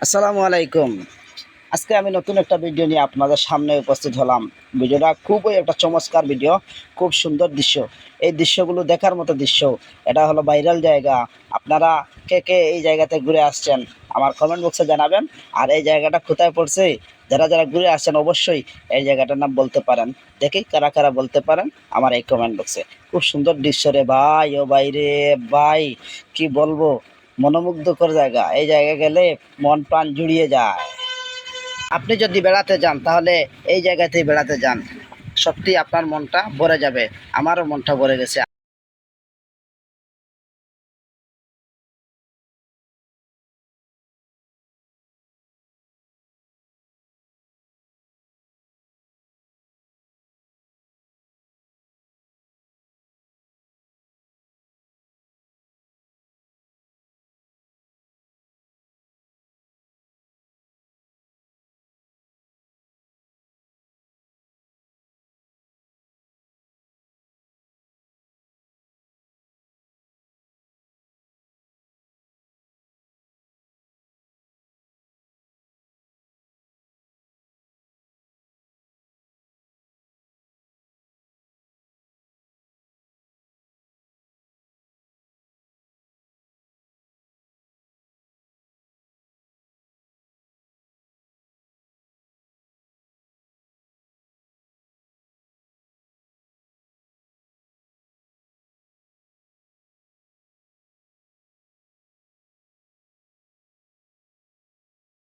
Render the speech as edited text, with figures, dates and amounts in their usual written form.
আসসালামু আলাইকুম। আজকে আমি নতুন একটা ভিডিও নিয়ে আপনাদের সামনে উপস্থিত হলাম। ভিডিওটা খুবই একটা চমৎকার ভিডিও, খুব সুন্দর দৃশ্য। এই দৃশ্যগুলো দেখার মতো দৃশ্য। এটা হলো ভাইরাল জায়গা। আপনারা কে কে এই জায়গাতে ঘুরে আসছেন আমার কমেন্ট বক্সে জানাবেন। আর এই জায়গাটা কোথায় পড়ছে, যারা যারা ঘুরে আসছেন অবশ্যই এই জায়গাটার নাম বলতে পারেন। দেখি কারা কারা বলতে পারেন আমার এই কমেন্ট বক্সে। খুব সুন্দর দৃশ্য রে ভাই, ও ভাই রে ভাই, কি বলবো, মনোমুগ্ধকর জায়গা। এই জায়গায় গেলে মন প্রাণ জুড়িয়ে যায়। আপনি যদি বেড়াতে যান তাহলে এই জায়গাতেই বেড়াতে যান, সত্যি আপনার মনটা ভরে যাবে। আমারও মনটা ভরে গেছে।